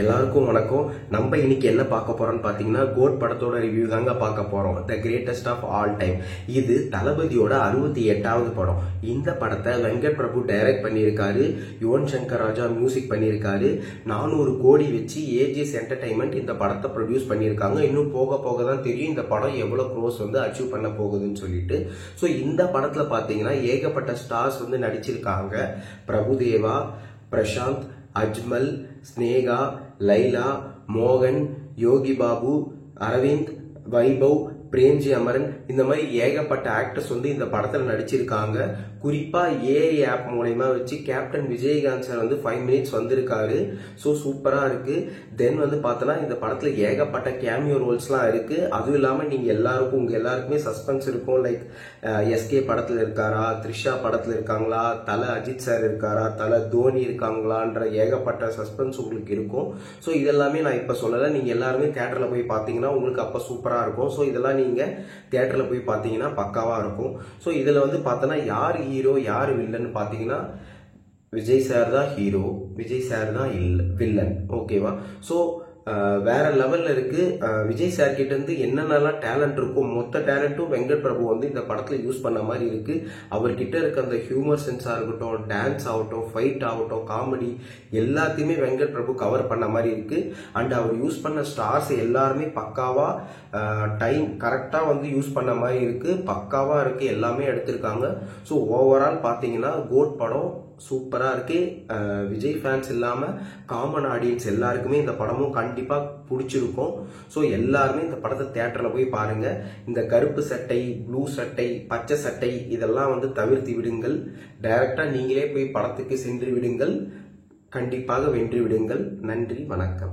எல்லாருக்கும் வணக்கம். நம்ம இன்னைக்கு என்ன பார்க்க போறோம்னு பாத்தீங்கன்னா கோட் படத்தோட ரிவ்யூ தாங்க பார்க்க போறோம். The greatest of all time. இது தளபதியோட 68வது படம். இந்த படத்தை வெங்கட் பிரபு டைரக்ட் பண்ணியிருக்காரு. யுவன் சங்கர் ராஜா மியூசிக் பண்ணியிருக்காரு. 400 கோடி வச்சு ஏஜிஎஸ் என்டர்டைன்மெண்ட் இந்த படத்தை ப்ரொடியூஸ் பண்ணியிருக்காங்க. இன்னும் போக போக தான் தெரியும் இந்த படம் எவ்வளவு க்ரோஸ் அச்சீவ் பண்ண போகுதுன்னு சொல்லிட்டு. ஸோ இந்த படத்துல பாத்தீங்கன்னா ஏகப்பட்ட ஸ்டார்ஸ் நடிச்சிருக்காங்க. பிரபுதேவா, பிரசாந்த், அஜ்மல், ஸ்னேகா, லைலா, மோகன், யோகி பாபு, அரவிந்த், வைபவ், பிரேம்ஜி அமரன், இந்த மாதிரி ஏகப்பட்ட ஆக்டர்ஸ் இந்த படத்துல நடிச்சிருக்காங்க. குறிப்பா ஏஐ ஆப் மூலமா வச்சு கேப்டன் விஜயகாந்த் சார் 5 மினிட்ஸ் வந்திருக்காரு. ஸோ சூப்பரா இருக்கு. தென் பார்த்தோன்னா இந்த படத்துல ஏகப்பட்ட கேமியோ ரோல்ஸ்லாம் இருக்கு. அதுவும் இல்லாம நீங்க உங்க எல்லாருக்குமே சஸ்பென்ஸ் இருக்கும். லைக் எஸ்கே படத்துல இருக்காரா, த்ரிஷா படத்துல இருக்காங்களா, தல அஜித் சார் இருக்காரா, தல தோனி இருக்காங்களான்ற ஏகப்பட்ட சஸ்பென்ஸ் உங்களுக்கு இருக்கும். ஸோ இதெல்லாமே நான் இப்ப சொல்லல. நீங்க எல்லாருமே தியேட்டர்ல போய் பாத்தீங்கன்னா உங்களுக்கு அப்ப சூப்பரா இருக்கும். ஸோ இதெல்லாம் நீங்க தியேட்டர்ல போய் பாத்தீங்கன்னா பக்காவா இருக்கும். ஸோ இதுல பார்த்தோன்னா யார் ஹீரோ யார் வில்லன் பாத்தீங்கன்னா விஜய் சார் தான் ஹீரோ, விஜய் சார் தான் வில்லன். ஓகேவா? ஸோ வேற லெவல்ல இருக்கு. விஜய் சார் கிட்ட இருந்து என்னென்னலாம் டேலண்ட் இருக்கும் மொத்த டேலண்ட்டும் வெங்கட் பிரபு இந்த படத்துல யூஸ் பண்ண மாதிரி இருக்கு. அவர்கிட்ட இருக்க அந்த ஹியூமர் சென்ஸா இருக்கட்டும், டான்ஸ் ஆகட்டும், ஃபைட் ஆகட்டும், காமெடி எல்லாத்தையுமே வெங்கட் பிரபு கவர் பண்ண மாதிரி இருக்கு. அண்ட் அவர் யூஸ் பண்ண ஸ்டார்ஸ் எல்லாருமே பக்காவா டைம் கரெக்டா யூஸ் பண்ண மாதிரி இருக்கு. பக்காவா இருக்கு, எல்லாமே எடுத்திருக்காங்க. ஸோ ஓவரால் பாத்தீங்கன்னா கோட் படம் சூப்பரா இருக்கு. விஜய் ஃபேன்ஸ் இல்லாம காமன் ஆடியன்ஸ் எல்லாருக்குமே இந்த படமும் கண்டிப்பா பிடிச்சிருக்கும். ஸோ எல்லாருமே இந்த படத்தை தியேட்டர்ல போய் பாருங்க. இந்த கருப்பு சட்டை, ப்ளூ சட்டை, பச்சை சட்டை இதெல்லாம் தவிர்த்து விடுங்கள். டைரக்டா நீங்களே போய் படத்துக்கு சென்று விடுங்கள். கண்டிப்பாக வென்று விடுங்கள். நன்றி, வணக்கம்.